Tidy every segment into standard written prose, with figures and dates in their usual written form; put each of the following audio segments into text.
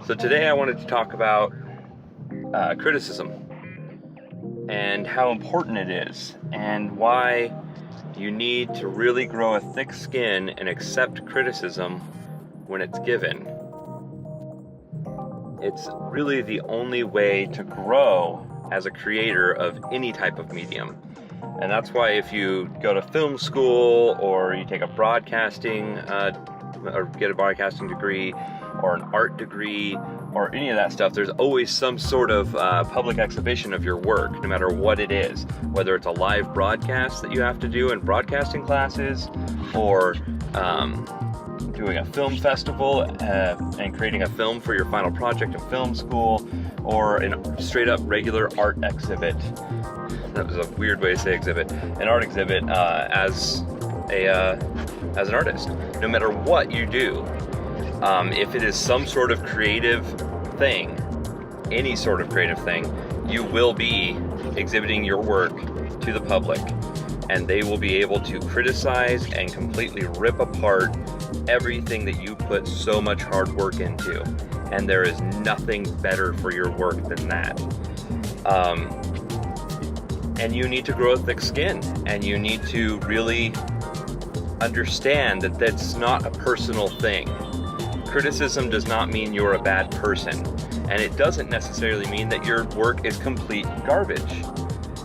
So today I wanted to talk about criticism and how important it is and why you need to really grow a thick skin and accept criticism when it's given. It's really the only way to grow as a creator of any type of medium. And that's why if you go to film school or you take a broadcasting or get a broadcasting degree or an art degree or any of that stuff, there's always some sort of public exhibition of your work, no matter what it is, whether it's a live broadcast that you have to do in broadcasting classes or doing a film festival and creating a film for your final project in film school, or a straight up regular art exhibit. That was a weird way to say exhibit. An art exhibit as an artist. No matter what you do, if it is some sort of creative thing, any sort of creative thing, you will be exhibiting your work to the public, and they will be able to criticize and completely rip apart everything that you put so much hard work into. And there is nothing better for your work than that. And you need to grow a thick skin, and you need to really understand that that's not a personal thing. Criticism does not mean you're a bad person, and it doesn't necessarily mean that your work is complete garbage.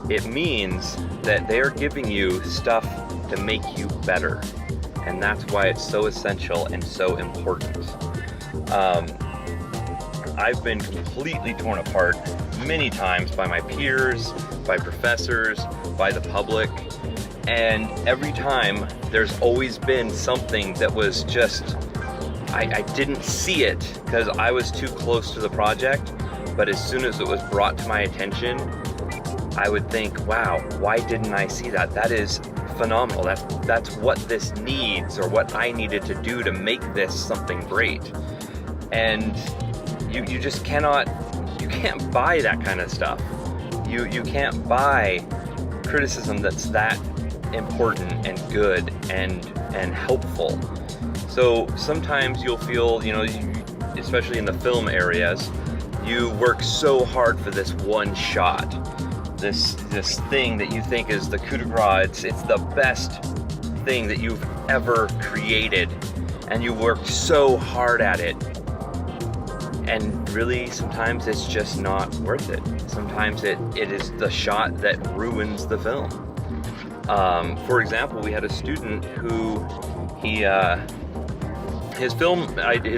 It means that they are giving you stuff to make you better, and that's why it's so essential and so important. I've been completely torn apart many times by my peers, by professors, by the public, and every time there's always been something that was just, I didn't see it because I was too close to the project, but as soon as it was brought to my attention, I would think, wow, why didn't I see that? That is phenomenal. That's what this needs, or what I needed to do to make this something great. And you just can't buy that kind of stuff. You can't buy criticism that's that important and good and helpful. So sometimes you'll feel, especially in the film areas, you work so hard for this one shot, this thing that you think is the coup de grace. It's the best thing that you've ever created, and you worked so hard at it. And really, sometimes it's just not worth it. Sometimes it is the shot that ruins the film. For example, we had a student who his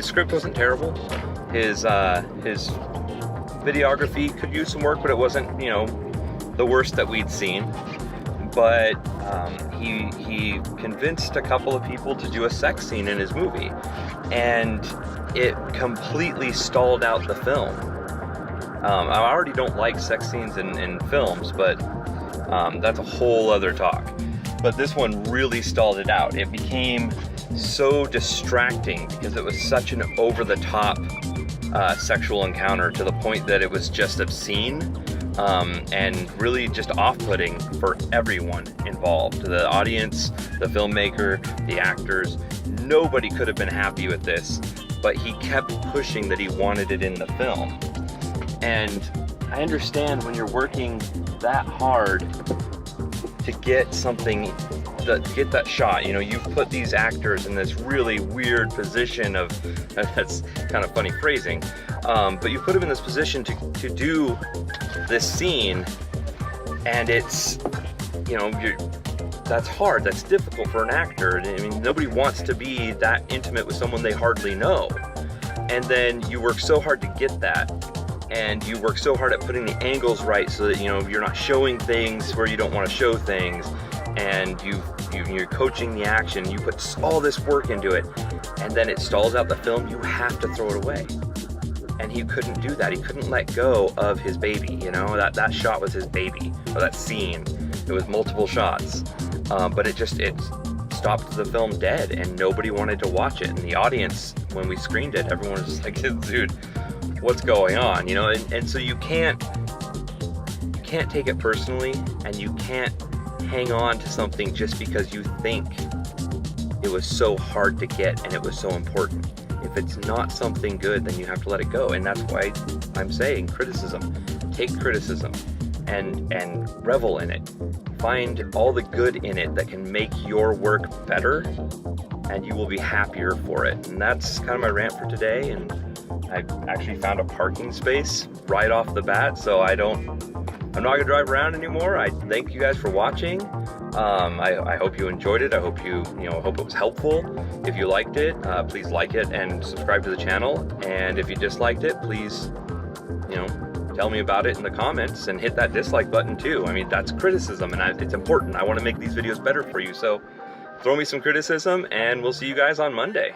script wasn't terrible. His videography could use some work, but it wasn't, the worst that we'd seen. But he convinced a couple of people to do a sex scene in his movie, and it completely stalled out the film. I already don't like sex scenes in films, but that's a whole other talk. But this one really stalled it out. It became so distracting because it was such an over-the-top sexual encounter, to the point that it was just obscene and really just off-putting for everyone involved. The audience, the filmmaker, the actors. Nobody could have been happy with this, but he kept pushing that he wanted it in the film. And I understand when you're working that hard to get something, get that shot. You've put these actors in this really weird position of, that's kind of funny phrasing, but you put them in this position to do this scene, and it's, that's hard, that's difficult for an actor. I mean, nobody wants to be that intimate with someone they hardly know. And then you work so hard to get that, and you work so hard at putting the angles right so that, you're not showing things where you don't want to show things, and you're coaching the action, you put all this work into it, and then it stalls out the film. You have to throw it away. And he couldn't do that. He couldn't let go of his baby, that shot was his baby, or that scene. It was multiple shots, but it stopped the film dead, and nobody wanted to watch it. And the audience, when we screened it, everyone was just like, dude, what's going on? And so you can't take it personally, and you can't hang on to something just because you think it was so hard to get and it was so important. If it's not something good, then you have to let it go. And that's why I'm saying criticism. Take criticism and revel in it. Find all the good in it that can make your work better, and you will be happier for it. And that's kind of my rant for today. And I actually found a parking space right off the bat, so I'm not gonna drive around anymore. I thank you guys for watching. I hope you enjoyed it. I hope hope it was helpful. If you liked it, please like it and subscribe to the channel. And if you disliked it, please, tell me about it in the comments, and hit that dislike button too. I mean, that's criticism, and it's important. I want to make these videos better for you. So throw me some criticism, and we'll see you guys on Monday.